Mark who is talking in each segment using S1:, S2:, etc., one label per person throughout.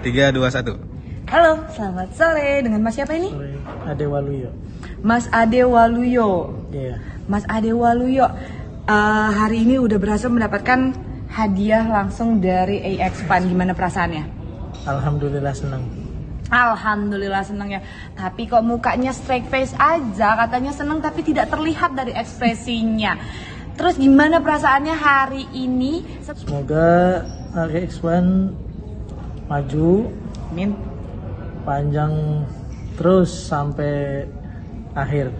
S1: 3, 2, 1.
S2: Halo, selamat sore. Dengan Mas siapa ini?
S3: Sore, Ade Waluyo.
S2: Mas Ade Waluyo.
S3: Iya.
S2: Mas Ade Waluyo, hari ini udah berhasil mendapatkan hadiah langsung dari AX Fund. Gimana perasaannya?
S3: Alhamdulillah senang.
S2: Alhamdulillah senang ya. Tapi kok mukanya straight face aja, katanya senang tapi tidak terlihat dari ekspresinya. Terus gimana perasaannya hari ini?
S3: Semoga AX1 maju,
S2: Amin.
S3: panjang terus sampai akhir.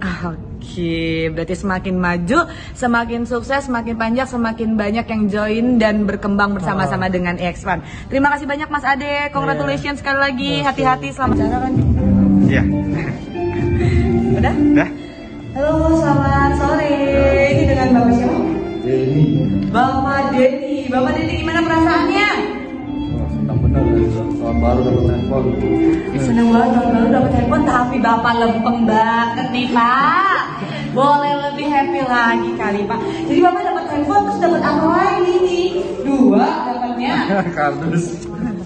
S2: Oke, berarti semakin maju, semakin sukses, semakin panjang, semakin banyak yang join dan berkembang bersama-sama dengan AX1. Terima kasih banyak Mas Ade, congratulations sekali lagi, hati-hati, selamat jalan.
S1: Iya.
S2: Udah?
S1: Udah?
S2: Halo, selamat sore. Ini dengan Bapak siapa?
S4: Denny.
S2: Bapak Denny. Bapak Denny gimana perasaannya?
S4: Senang benar tahun baru dapat handphone.
S2: Senang banget tahun baru dapat handphone, tapi Bapak lempeng banget nih Pak. Boleh lebih happy lagi kali Pak. Jadi Bapak dapat handphone terus dapat apa lagi nih? 2 dapatnya.
S4: Kardus.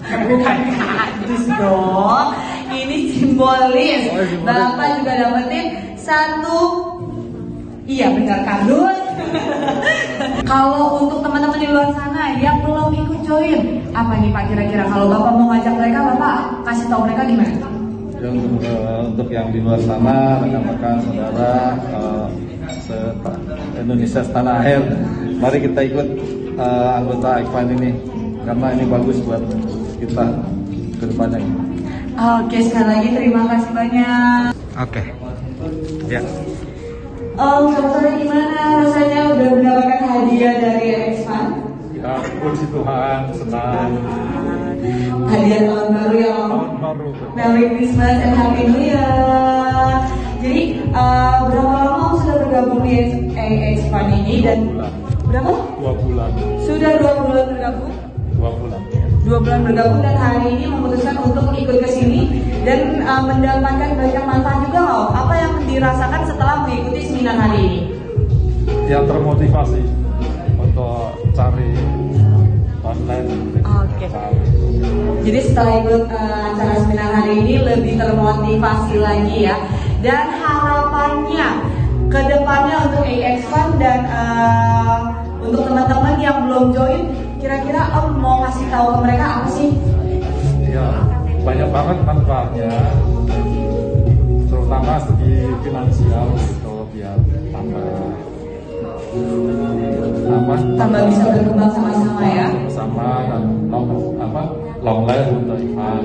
S2: Bukan kardus dong. Ini simbolis. Bapak juga dapetin 1. Iya benar kardus. Kalau untuk teman-teman di luar sana yang belum ikut join, apa nih Pak kira-kira? Kalau Bapak mau ngajak mereka, Bapak kasih tahu mereka gimana?
S4: Untuk yang di luar sana, rekan-rekan saudara Indonesia setanah air, mari kita ikut anggota AX1 ini karena ini bagus buat kita ke depannya.
S2: Oke, sekali lagi terima kasih banyak.
S1: Oke. Ya.
S2: Selamat sore, gimana rasanya udah mendapatkan hadiah dari AX1?
S4: Ya, puji Tuhan, senang.
S2: Hadiah tahun baru yang
S4: Baru.
S2: Merry Christmas and Happy New Year. Jadi berapa lama sudah bergabung di AX1 ini dan berapa?
S4: 2 bulan.
S2: Sudah 2 bulan bergabung.
S4: 2 bulan.
S2: 2 bulan bergabung dan hari ini memutuskan untuk ikut ke sini dan mendapatkan banyak manfaat juga loh. Apa yang dirasakan setelah mengikuti seminar hari ini?
S4: Yang termotivasi untuk cari online.
S2: Oke. Jadi setelah ikut acara seminar hari ini lebih termotivasi lagi ya. Dan harapannya ke depannya untuk AX1 dan untuk teman-teman yang belum join, kira-kira Om mau kasih tahu ke mereka apa sih?
S4: Ya, banyak banget manfaatnya, terutama segi finansial gitu, biar
S2: Tambah bisa berkembang sama-sama ya.
S4: sama dan long life untuk Iman.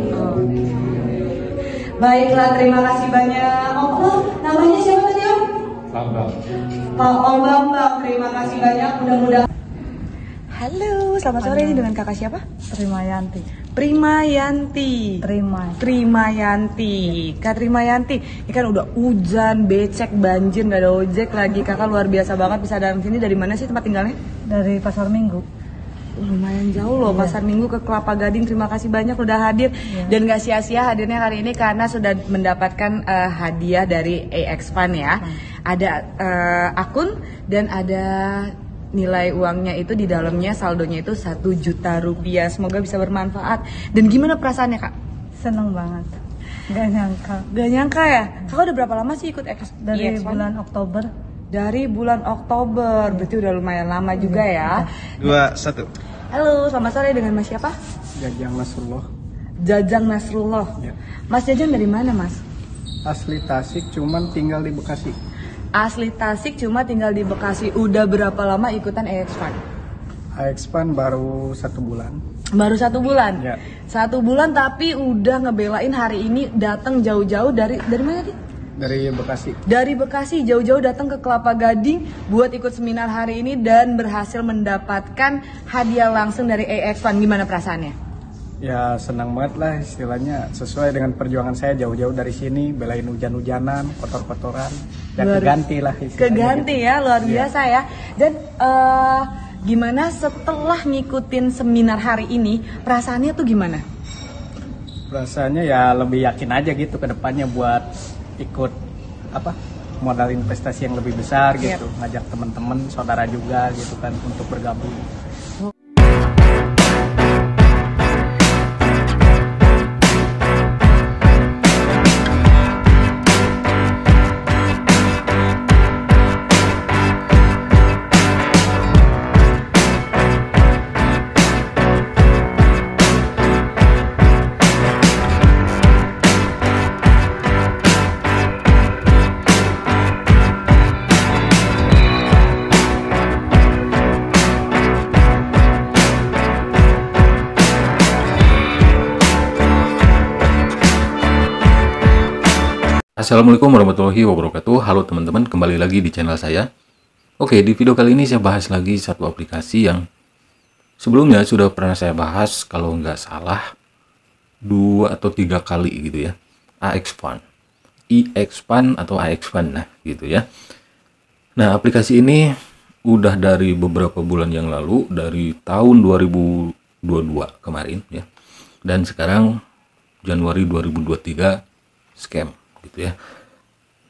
S2: Baiklah, terima kasih banyak. Om, namanya siapa tadi Om?
S4: Bangga.
S2: Pak Om Bambang, terima kasih banyak. Mudah-mudahan. Halo, selamat sore. Ini dengan kakak siapa?
S5: Trimayanti.
S2: Primayanti. Trimayanti. Kak Trimayanti, ini kan udah hujan, becek, banjir, nggak ada ojek lagi. Kakak luar biasa banget bisa datang sini. Dari mana sih tempat tinggalnya?
S5: Dari Pasar Minggu.
S2: Lumayan jauh loh, Pasar Minggu ke Kelapa Gading. Terima kasih banyak udah hadir. Dan gak sia-sia hadirnya hari ini karena sudah mendapatkan hadiah dari AX1 ya. Ada akun dan ada nilai uangnya itu di dalamnya, saldonya itu 1 juta rupiah. Semoga bisa bermanfaat. Dan gimana perasaannya Kak?
S5: Seneng banget. Gak nyangka.
S2: Gak nyangka ya? Kakak udah berapa lama sih ikut
S5: Dari
S2: AX1?
S5: bulan Oktober.
S2: Dari bulan Oktober, berarti udah lumayan lama juga ya.
S1: 2, 1.
S2: Halo, selamat sore, dengan Mas siapa?
S3: Jajang Nasrullah.
S2: Jajang Nasrullah.
S3: Ya.
S2: Mas Jajang dari mana Mas?
S3: Asli Tasik, cuman tinggal di Bekasi.
S2: Asli Tasik cuma tinggal di Bekasi. Udah berapa lama ikutan AX1?
S3: AX1 baru 1 bulan.
S2: Baru 1 bulan?
S3: Ya.
S2: 1 bulan tapi udah ngebelain hari ini datang jauh-jauh dari mana sih?
S3: Dari Bekasi.
S2: Dari Bekasi jauh-jauh datang ke Kelapa Gading buat ikut seminar hari ini dan berhasil mendapatkan hadiah langsung dari AX1. Gimana perasaannya?
S3: Ya senang banget lah istilahnya, sesuai dengan perjuangan saya jauh-jauh dari sini, belain hujan-hujanan, kotor-kotoran, dan keganti lah istilahnya.
S2: Keganti
S3: gitu.
S2: ya, luar biasa ya. Dan gimana setelah ngikutin seminar hari ini, perasaannya tuh gimana?
S3: Rasanya ya lebih yakin aja gitu ke depannya buat ikut modal investasi yang lebih besar gitu, ngajak teman-teman, saudara juga gitu kan untuk bergabung.
S6: Assalamualaikum warahmatullahi wabarakatuh. Halo teman-teman, kembali lagi di channel saya. Oke, di video kali ini saya bahas lagi satu aplikasi yang sebelumnya sudah pernah saya bahas, kalau nggak salah 2 atau 3 kali gitu ya. AX-Fund, EX-Fund atau AX-Fund, nah gitu ya. Nah, aplikasi ini udah dari beberapa bulan yang lalu, dari tahun 2022 kemarin ya. Dan sekarang Januari 2023 scam gitu ya.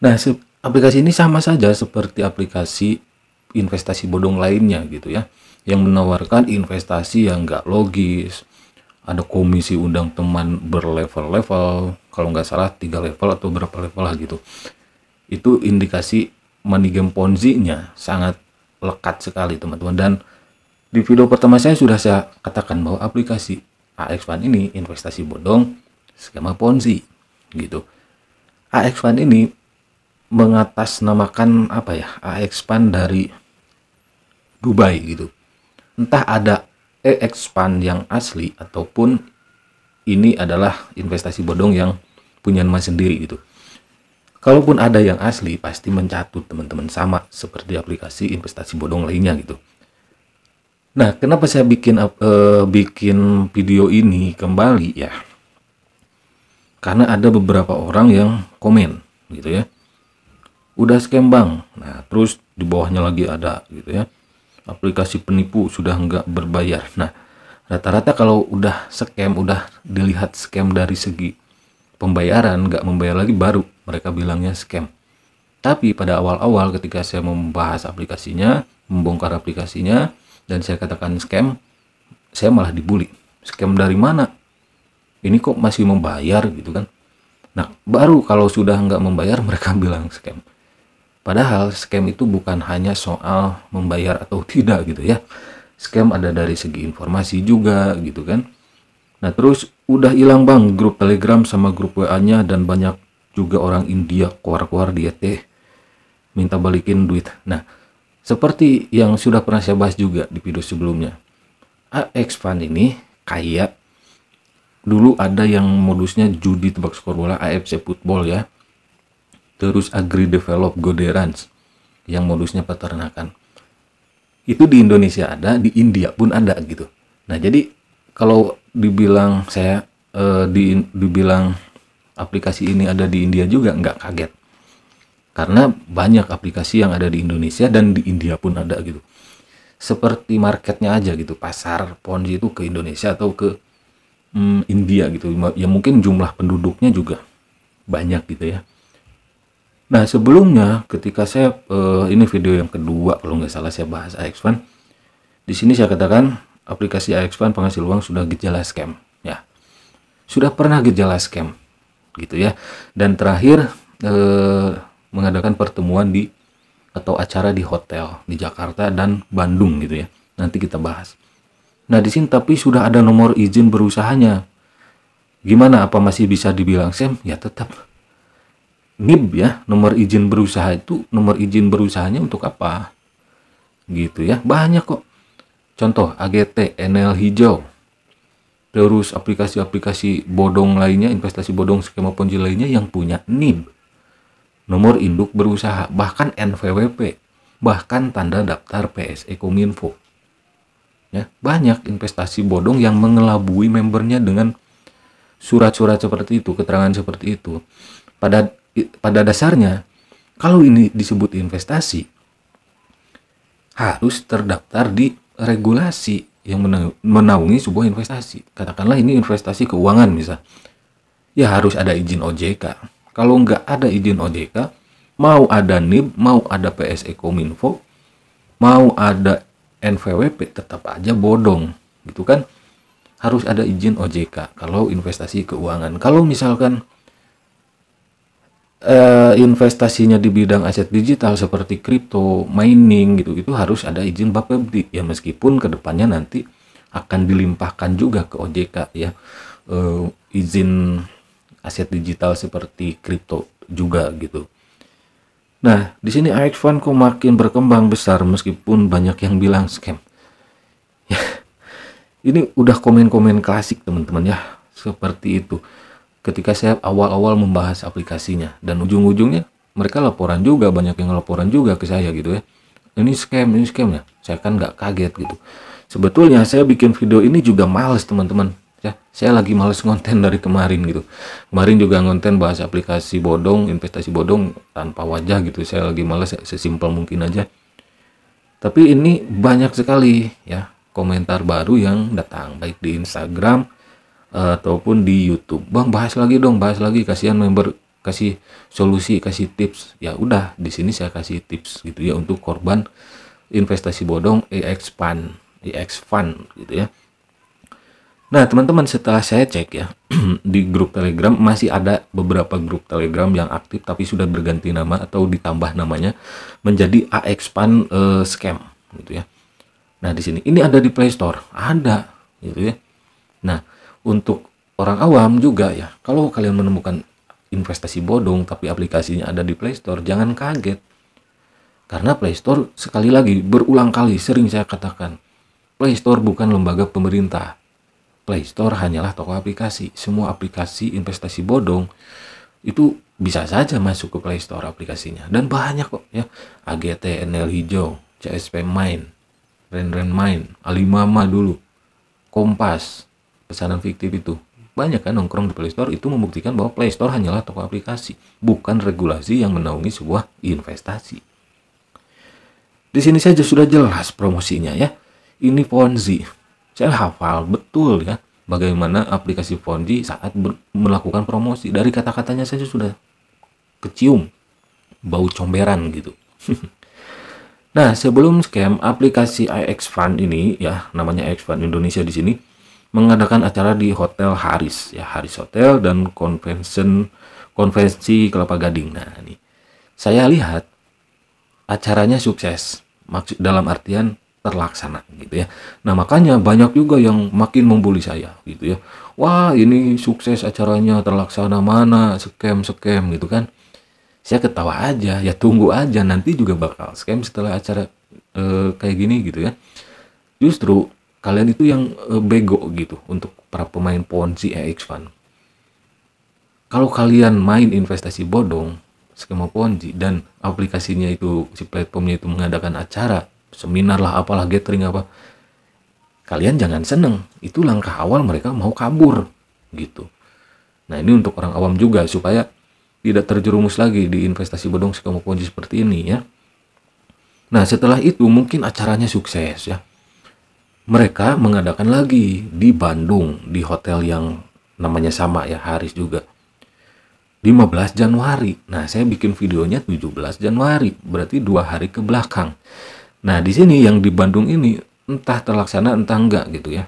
S6: Nah, aplikasi ini sama saja seperti aplikasi investasi bodong lainnya gitu ya, yang menawarkan investasi yang nggak logis, ada komisi undang teman berlevel-level, kalau nggak salah 3 level atau berapa level lah gitu. Itu indikasi money game Ponzi-nya sangat lekat sekali teman-teman. Dan di video pertama saya sudah saya katakan bahwa aplikasi AX-Fund ini investasi bodong, skema Ponzi gitu. AX-Fund ini mengatasnamakan apa ya, AX-Fund dari Dubai gitu. Entah ada EX-Fund yang asli ataupun ini adalah investasi bodong yang punya nama sendiri gitu. Kalaupun ada yang asli pasti mencatut teman-teman, sama seperti aplikasi investasi bodong lainnya gitu. Nah, kenapa saya bikin video ini kembali ya? Karena ada beberapa orang yang komen gitu ya, udah scam bang. Nah, terus di bawahnya lagi ada gitu ya, aplikasi penipu sudah nggak berbayar. Nah, rata-rata kalau udah scam, udah dilihat scam dari segi pembayaran, nggak membayar lagi, baru mereka bilangnya scam. Tapi pada awal-awal ketika saya membahas aplikasinya, membongkar aplikasinya, dan saya katakan scam, saya malah dibully. Scam dari mana? Ini kok masih membayar gitu kan. Nah, baru kalau sudah nggak membayar mereka bilang scam. Padahal scam itu bukan hanya soal membayar atau tidak gitu ya. Scam ada dari segi informasi juga gitu kan. Nah, terus udah hilang bang grup Telegram sama grup WA-nya, dan banyak juga orang India keluar-keluar di ET minta balikin duit. Nah, seperti yang sudah pernah saya bahas juga di video sebelumnya, AX-Fund ini kayak dulu ada yang modusnya judi tebak skor bola, AFC Football ya. Terus Agri Develop Goderans yang modusnya peternakan. Itu di Indonesia ada, di India pun ada gitu. Nah, jadi kalau dibilang saya dibilang aplikasi ini ada di India juga nggak kaget. Karena banyak aplikasi yang ada di Indonesia dan di India pun ada gitu. Seperti marketnya aja gitu, pasar Ponzi itu ke Indonesia atau ke India gitu. Ya mungkin jumlah penduduknya juga banyak gitu ya. Nah, sebelumnya ketika saya ini video yang kedua kalau nggak salah saya bahas AX-Fund. Di sini saya katakan aplikasi AX-Fund penghasil uang sudah gejala scam ya. Sudah pernah gejala scam gitu ya. Dan terakhir mengadakan pertemuan di atau acara di hotel di Jakarta dan Bandung gitu ya. Nanti kita bahas. Nah, di sini tapi sudah ada nomor izin berusahanya. Gimana, apa masih bisa dibilang scam? Ya tetap NIB ya, nomor izin berusaha itu, nomor izin berusahanya untuk apa? Gitu ya, banyak kok. Contoh AGT, NL hijau. Terus aplikasi-aplikasi bodong lainnya, investasi bodong skema Ponzi lainnya yang punya NIB, nomor induk berusaha, bahkan NVWP, bahkan tanda daftar PSE Kominfo. Ya, banyak investasi bodong yang mengelabui membernya dengan surat-surat seperti itu, keterangan seperti itu. Pada dasarnya, kalau ini disebut investasi, harus terdaftar di regulasi yang menaungi sebuah investasi. Katakanlah ini investasi keuangan misal, ya harus ada izin OJK. Kalau nggak ada izin OJK, mau ada NIB, mau ada PSE Kominfo, mau ada NVWP, tetap aja bodong gitu kan. Harus ada izin OJK kalau investasi keuangan. Kalau misalkan investasinya di bidang aset digital seperti kripto, mining gitu, itu harus ada izin Bapepti ya, meskipun kedepannya nanti akan dilimpahkan juga ke OJK ya, izin aset digital seperti kripto juga gitu. Nah, di sini AX-Fund kok makin berkembang besar meskipun banyak yang bilang scam. Ya, ini udah komen-komen klasik teman-teman ya, seperti itu. ketika saya awal-awal membahas aplikasinya, dan ujung-ujungnya mereka laporan juga, banyak yang laporan juga ke saya gitu ya, ini scam ya. Saya kan nggak kaget gitu. Sebetulnya saya bikin video ini juga males teman-teman ya, saya lagi males ngonten dari kemarin gitu. Kemarin juga ngonten bahas aplikasi bodong, investasi bodong tanpa wajah gitu, saya lagi males, sesimpel mungkin aja. Tapi ini banyak sekali ya komentar baru yang datang, baik di Instagram ataupun di YouTube. Bang, bahas lagi dong, bahas lagi, kasihan member, kasih solusi, kasih tips. Ya udah, di sini saya kasih tips gitu ya untuk korban investasi bodong EX Fund gitu ya. Nah, teman-teman, setelah saya cek ya di grup Telegram, masih ada beberapa grup Telegram yang aktif tapi sudah berganti nama atau ditambah namanya menjadi AX Fund scam gitu ya. Nah, di sini ini ada di Play Store, ada gitu ya. Nah, untuk orang awam juga ya, kalau kalian menemukan investasi bodong tapi aplikasinya ada di Play Store, jangan kaget. Karena Play Store, sekali lagi, berulang kali sering saya katakan, Play Store bukan lembaga pemerintah. Play Store hanyalah toko aplikasi. Semua aplikasi investasi bodong itu bisa saja masuk ke Play Store aplikasinya. Dan banyak kok ya. AGT, NL Hijau, CSP Main, Ren Main, Alimama dulu, Kompas, pesanan fiktif itu. Banyak kan nongkrong di Play Store, itu membuktikan bahwa Play Store hanyalah toko aplikasi, bukan regulasi yang menaungi sebuah investasi. Di sini saja sudah jelas promosinya ya. Ini Ponzi. Saya hafal betul ya bagaimana aplikasi Ponzi saat melakukan promosi. Dari kata-katanya saja sudah kecium bau comberan gitu. Nah, sebelum scam, aplikasi AX Fund ini ya, namanya AX Fund Indonesia di sini mengadakan acara di Hotel Haris ya, Haris Hotel dan konvensi Kelapa Gading. Nah, ini saya lihat acaranya sukses, maksud dalam artian terlaksana gitu ya. Nah, makanya banyak juga yang makin membuli saya gitu ya. Wah, ini sukses acaranya, terlaksana, mana scam gitu kan. Saya ketawa aja, ya tunggu aja, nanti juga bakal scam setelah acara kayak gini gitu ya. Justru kalian itu yang bego gitu untuk para pemain Ponzi EX Fund. Kalau kalian main investasi bodong, skema Ponzi, dan aplikasinya itu, si platformnya itu mengadakan acara, seminar lah, apalah, gathering apa, kalian jangan seneng. Itu langkah awal mereka mau kabur gitu. Nah, ini untuk orang awam juga supaya tidak terjerumus lagi di investasi bodong skema Ponzi seperti ini ya. Nah, setelah itu mungkin acaranya sukses ya. Mereka mengadakan lagi di Bandung, di hotel yang namanya sama ya, Haris juga. 15 Januari. Nah, saya bikin videonya 17 Januari, berarti 2 hari ke belakang. Nah, di sini yang di Bandung ini entah terlaksana entah enggak gitu ya.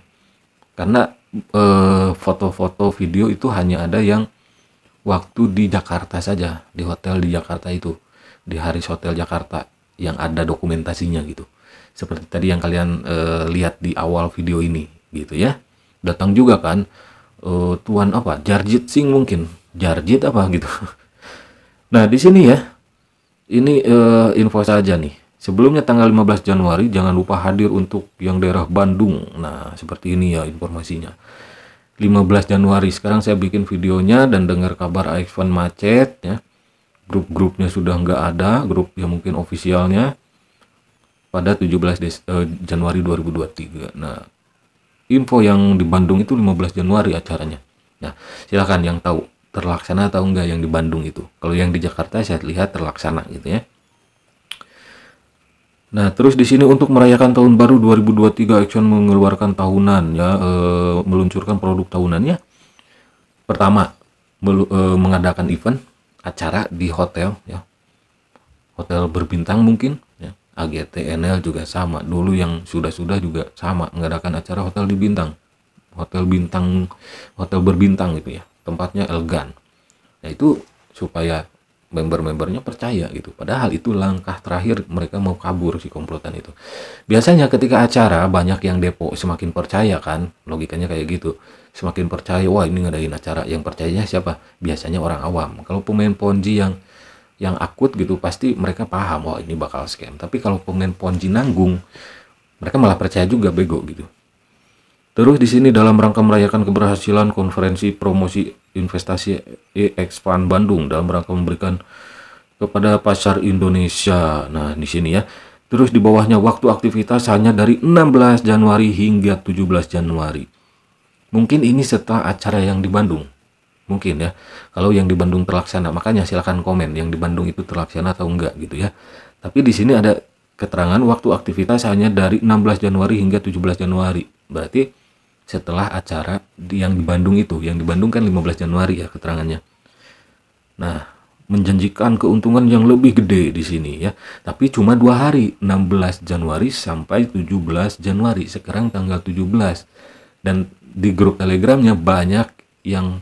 S6: Karena foto-foto video itu hanya ada yang waktu di Jakarta saja, di hotel di Jakarta itu, di Haris Hotel Jakarta yang ada dokumentasinya gitu. Seperti tadi yang kalian lihat di awal video ini gitu ya. Datang juga kan tuan apa? Jarjit Singh mungkin. Jarjit apa gitu. Nah, di sini ya. Ini info saja nih. Sebelumnya tanggal 15 Januari jangan lupa hadir untuk yang daerah Bandung. Nah, seperti ini ya informasinya. 15 Januari sekarang saya bikin videonya dan dengar kabar AX Fund macet ya. Grup-grupnya sudah nggak ada, grup yang mungkin ofisialnya pada 17 Januari 2023. Nah, info yang di Bandung itu 15 Januari acaranya. Nah, silakan yang tahu terlaksana atau enggak yang di Bandung itu. Kalau yang di Jakarta saya lihat terlaksana gitu ya. Nah, terus di sini untuk merayakan tahun baru 2023 Action mengeluarkan tahunan ya, meluncurkan produk tahunannya. Pertama, mengadakan event acara di hotel ya. Hotel berbintang mungkin ya. AGT NL juga sama. Dulu yang sudah juga sama mengadakan acara hotel di bintang. Hotel berbintang gitu ya. Tempatnya elegan. Nah, itu supaya member-membernya percaya gitu. Padahal itu langkah terakhir mereka mau kabur si komplotan itu. Biasanya ketika acara banyak yang depo, semakin percaya kan, logikanya kayak gitu. Semakin percaya, wah ini ngadain acara, yang percayanya siapa? Biasanya orang awam. Kalau pemain Ponzi yang akut gitu pasti mereka paham, wah ini bakal scam. Tapi kalau pemain Ponzi nanggung, mereka malah percaya juga, bego gitu. Terus di sini dalam rangka merayakan keberhasilan konferensi promosi investasi EX Fund Bandung dalam rangka memberikan kepada pasar Indonesia. Nah, di sini ya. Terus di bawahnya waktu aktivitas hanya dari 16 Januari hingga 17 Januari. Mungkin ini setelah acara yang di Bandung. Mungkin ya. Kalau yang di Bandung terlaksana, makanya silakan komen yang di Bandung itu terlaksana atau enggak gitu ya. Tapi di sini ada keterangan waktu aktivitas hanya dari 16 Januari hingga 17 Januari. Berarti setelah acara yang di Bandung itu. Yang di Bandung kan 15 Januari ya keterangannya. Nah, menjanjikan keuntungan yang lebih gede di sini ya. Tapi cuma 2 hari, 16 Januari sampai 17 Januari. Sekarang tanggal 17. Dan di grup Telegramnya banyak yang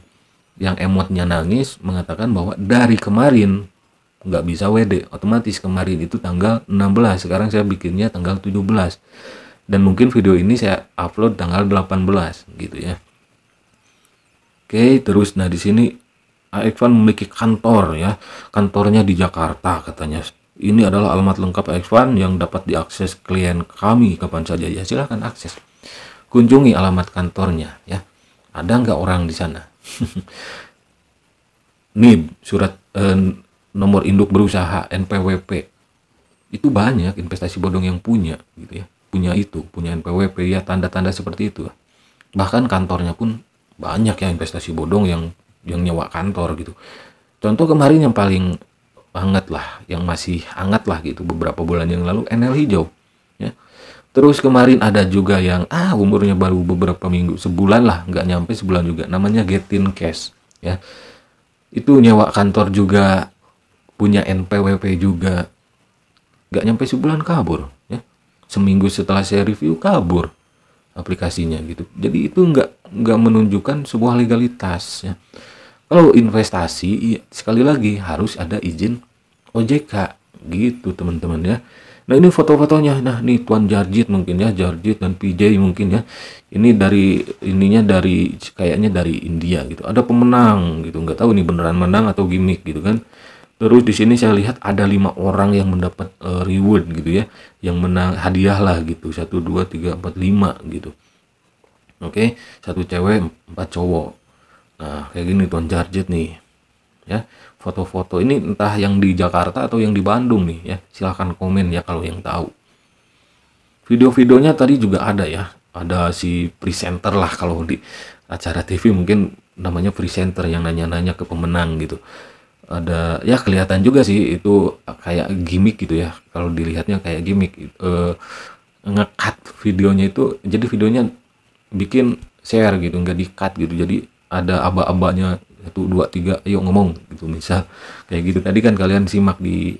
S6: emotnya nangis mengatakan bahwa dari kemarin nggak bisa WD, otomatis kemarin itu tanggal 16, sekarang saya bikinnya tanggal 17. Dan mungkin video ini saya upload tanggal 18 gitu ya. Oke, terus nah di sini AX Fund memiliki kantor ya. Kantornya di Jakarta katanya. Ini adalah alamat lengkap AX Fund yang dapat diakses klien kami kapan saja ya. Silahkan akses. Kunjungi alamat kantornya ya. Ada nggak orang di sana? NIB, surat nomor induk berusaha, NPWP. Itu banyak investasi bodong yang punya gitu ya. Punya NPWP ya, tanda-tanda seperti itu. Bahkan kantornya pun banyak ya investasi bodong yang nyewa kantor gitu. Contoh kemarin yang paling hangat lah, yang masih hangat lah gitu beberapa bulan yang lalu, NL Hijau ya. Terus kemarin ada juga yang umurnya baru beberapa minggu, sebulan lah, nggak nyampe sebulan juga, namanya Getin Cash ya. Itu nyewa kantor juga, punya NPWP juga, nggak nyampe sebulan kabur ya. Seminggu setelah saya review kabur aplikasinya gitu. Jadi itu nggak menunjukkan sebuah legalitas ya. Kalau investasi sekali lagi harus ada izin OJK gitu teman-teman ya. Nah ini foto-fotonya. Nah nih Tuan Jarjit mungkin ya, Jarjit dan PJ mungkin ya. Ini kayaknya dari India gitu. Ada pemenang gitu, nggak tahu nih beneran menang atau gimmick gitu kan. Terus di sini saya lihat ada 5 orang yang mendapat reward gitu ya, yang menang hadiah lah gitu, 1, 2, 3, 4, 5 gitu. Oke, 1 cewek 4 cowok. Nah kayak gini Tuan Jarjit nih ya. Foto-foto ini entah yang di Jakarta atau yang di Bandung nih ya. Silahkan komen ya kalau yang tahu. Video-videonya tadi juga ada ya. Ada si presenter lah, kalau di acara TV mungkin namanya presenter yang nanya-nanya ke pemenang gitu. Ada ya, kelihatan juga sih itu kayak gimmick gitu ya. Kalau dilihatnya kayak gimmick, nge-cut videonya itu. Jadi videonya bikin share gitu, nggak di-cut gitu. Jadi ada aba-abanya 1, 2, 3 ayo ngomong gitu, misal kayak gitu. Tadi kan kalian simak di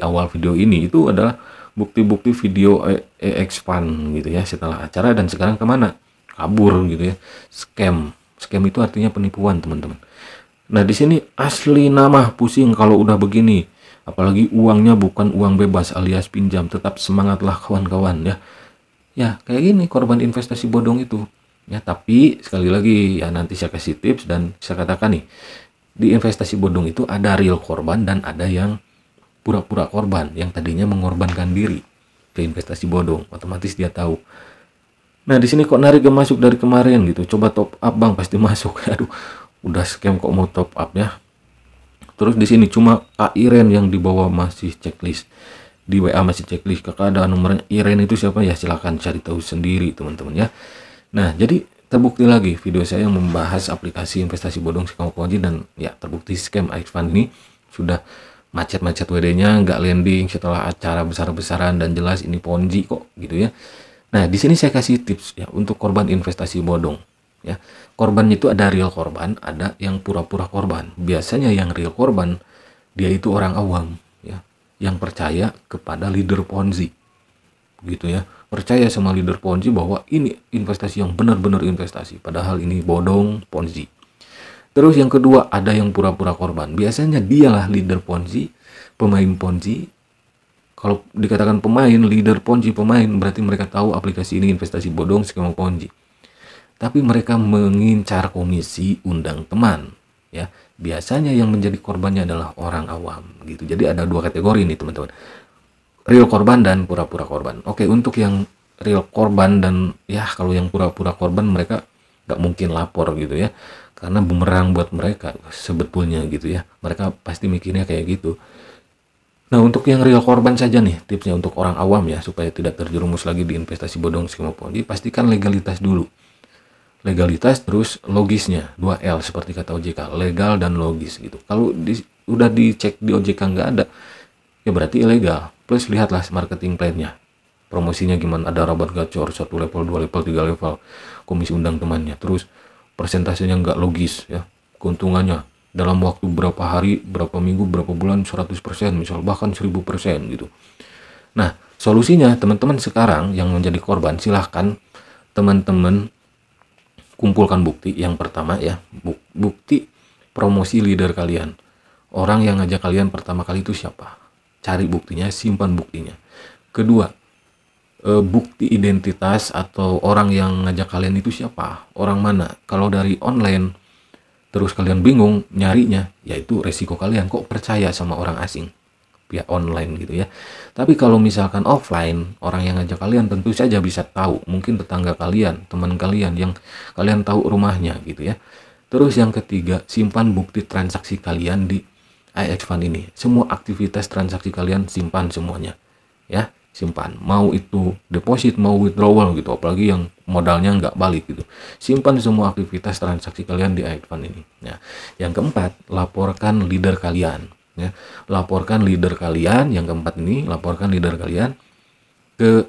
S6: awal video ini, itu adalah bukti-bukti video EX Fund gitu ya setelah acara. Dan sekarang kemana? Kabur gitu ya. Scam itu artinya penipuan teman-teman. Nah di sini asli nama pusing kalau udah begini, apalagi uangnya bukan uang bebas alias pinjam. Tetap semangatlah kawan-kawan ya. Ya kayak gini korban investasi bodong itu ya. Tapi sekali lagi ya, nanti saya kasih tips. Dan saya katakan nih, di investasi bodong itu ada real korban dan ada yang pura-pura korban, yang tadinya mengorbankan diri ke investasi bodong. Otomatis dia tahu. Nah di sini kok narik masuk dari kemarin gitu, coba top up bang, pasti masuk. Aduh, udah scam kok mau top up ya. Terus di sini cuma Kak Iren yang di bawah masih checklist, di WA masih checklist. Kakak ada nomornya. Iren itu siapa ya, silahkan cari tahu sendiri teman-teman ya. Nah jadi terbukti lagi video saya yang membahas aplikasi investasi bodong Scam Koji, dan ya terbukti scam AX Fund ini sudah macet-macet WD-nya, nggak landing setelah acara besar-besaran, dan jelas ini Ponzi kok gitu ya. Nah di sini saya kasih tips ya untuk korban investasi bodong ya. Korbannya itu ada real korban, ada yang pura-pura korban. Biasanya yang real korban dia itu orang awam ya, yang percaya kepada leader Ponzi gitu ya, percaya sama leader Ponzi bahwa ini investasi yang benar-benar investasi, padahal ini bodong Ponzi. Terus yang kedua ada yang pura-pura korban. Biasanya dialah leader Ponzi, pemain Ponzi. Kalau dikatakan pemain, leader Ponzi, pemain, berarti mereka tahu aplikasi ini investasi bodong, skema Ponzi. Tapi mereka mengincar komisi undang teman ya. Biasanya yang menjadi korbannya adalah orang awam gitu. Jadi ada 2 kategori nih teman-teman, real korban dan pura-pura korban. Oke, untuk yang real korban dan ya kalau yang pura-pura korban, mereka nggak mungkin lapor gitu ya, karena bumerang buat mereka sebetulnya gitu ya. Mereka pasti mikirnya kayak gitu. Nah, untuk yang real korban saja nih, tipsnya untuk orang awam ya, supaya tidak terjerumus lagi di investasi bodong skema Ponzi, pastikan legalitas dulu. Legalitas terus logisnya, 2L seperti kata OJK, legal dan logis gitu. Kalau udah dicek di OJK nggak ada, ya berarti ilegal. Plus lihatlah marketing plan-nya. Promosinya gimana, ada rabat gacor, 1 level, 2 level, 3 level, komisi undang temannya. Terus persentasenya nggak logis ya, keuntungannya dalam waktu berapa hari, berapa minggu, berapa bulan 100%, misal bahkan 1000% gitu. Nah, solusinya teman-teman sekarang yang menjadi korban, silahkan teman-teman kumpulkan bukti. Yang pertama ya, bukti promosi leader kalian. Orang yang ngajak kalian pertama kali itu siapa? Cari buktinya, simpan buktinya. Kedua, bukti identitas atau orang yang ngajak kalian itu siapa? Orang mana? Kalau dari online terus kalian bingung nyarinya, yaitu resiko kalian kok percaya sama orang asing via online gitu ya. Tapi kalau misalkan offline, orang yang ngajak kalian tentu saja bisa tahu, mungkin tetangga kalian, teman kalian yang kalian tahu rumahnya gitu ya. Terus yang ketiga, simpan bukti transaksi kalian di iX Fund ini. Semua aktivitas transaksi kalian simpan semuanya ya. Simpan, mau itu deposit, mau withdrawal gitu, apalagi yang modalnya nggak balik gitu. Simpan semua aktivitas transaksi kalian di iX Fund ini. Nah, yang keempat, laporkan leader kalian. Ya, laporkan leader kalian. Yang keempat ini, laporkan leader kalian ke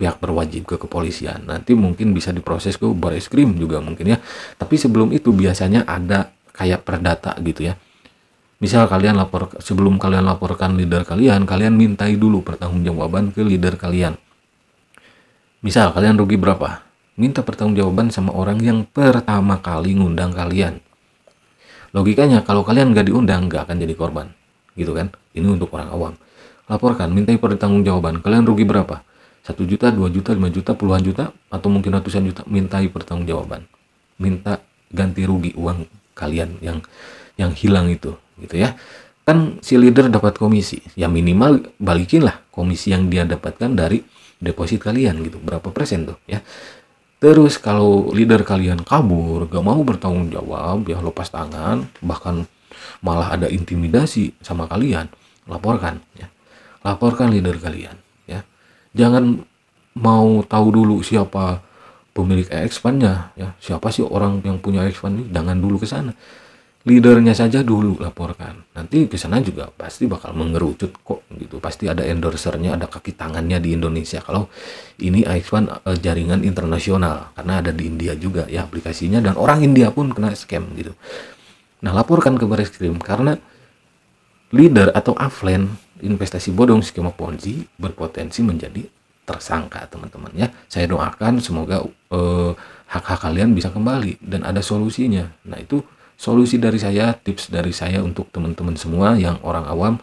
S6: pihak berwajib, ke kepolisian. Nanti mungkin bisa diproses ke Bareskrim juga mungkin ya. Tapi sebelum itu biasanya ada kayak perdata gitu ya. Misal sebelum kalian laporkan leader kalian mintai dulu pertanggungjawaban ke leader kalian. Misal kalian rugi berapa? Minta pertanggungjawaban sama orang yang pertama kali ngundang kalian. Logikanya kalau kalian nggak diundang nggak akan jadi korban, gitu kan? Ini untuk orang awam. Laporkan, mintai pertanggungjawaban. Kalian rugi berapa? 1 juta, 2 juta, 5 juta, puluhan juta, atau mungkin ratusan juta. Mintai pertanggungjawaban. Minta ganti rugi uang kalian yang hilang itu. Gitu ya, kan si leader dapat komisi, ya minimal balikin lah komisi yang dia dapatkan dari deposit kalian gitu, berapa persen tuh ya. Terus kalau leader kalian kabur, gak mau bertanggung jawab, ya lepas tangan, bahkan malah ada intimidasi sama kalian, laporkan ya, laporkan leader kalian ya. Jangan mau tahu dulu siapa pemilik iX Fund-nya ya, siapa sih orang yang punya iX Fund ini, jangan dulu ke sana. Leadernya saja dulu laporkan. Nanti ke sana juga pasti bakal mengerucut kok gitu. Pasti ada endorsernya, ada kaki tangannya di Indonesia. Kalau ini iX Fund jaringan internasional, karena ada di India juga ya aplikasinya, dan orang India pun kena scam gitu. Nah, laporkan ke Bareskrim karena leader atau upline investasi bodong skema Ponzi berpotensi menjadi tersangka, teman-teman ya. Saya doakan semoga hak-hak kalian bisa kembali dan ada solusinya. Nah, itu solusi dari saya, tips dari saya untuk teman-teman semua yang orang awam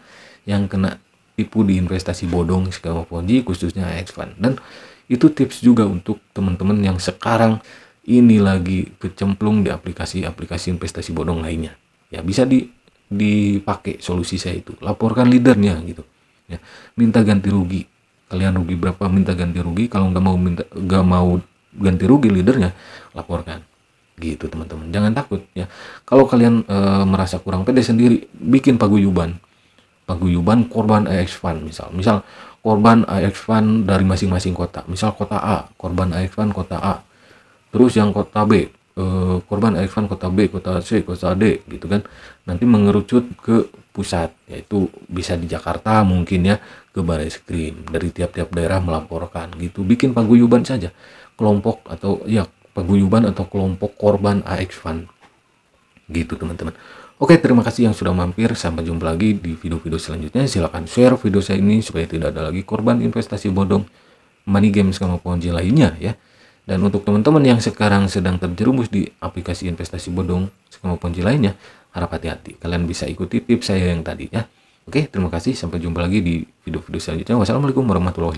S6: yang kena tipu di investasi bodong skema Ponzi khususnya iX Fund. Dan itu tips juga untuk teman-teman yang sekarang ini lagi kecemplung di aplikasi-aplikasi investasi bodong lainnya. Ya bisa dipakai solusi saya itu. Laporkan leadernya gitu. Ya, minta ganti rugi. Kalian rugi berapa, minta ganti rugi. Kalau nggak mau ganti rugi leadernya, laporkan. Gitu teman-teman, jangan takut ya. Kalau kalian merasa kurang pede sendiri, bikin paguyuban korban iX Fund. Misal korban iX Fund dari masing-masing kota. Misal kota A, korban iX Fund kota A. Terus yang kota B, korban iX Fund kota B, kota C, kota D gitu kan. Nanti mengerucut ke pusat, yaitu bisa di Jakarta mungkin ya, ke Bareskrim. Dari tiap-tiap daerah melaporkan gitu. Bikin paguyuban saja, kelompok atau ya paguyuban atau kelompok korban iX Fund gitu teman-teman. Oke, terima kasih yang sudah mampir. Sampai jumpa lagi di video-video selanjutnya. Silahkan share video saya ini supaya tidak ada lagi korban investasi bodong, money game skema Ponzi lainnya ya. Dan untuk teman-teman yang sekarang sedang terjerumus di aplikasi investasi bodong skema Ponzi lainnya, harap hati-hati. Kalian bisa ikuti tips saya yang tadi ya. Oke, terima kasih. Sampai jumpa lagi di video-video selanjutnya. Wassalamualaikum warahmatullahi wabarakatuh.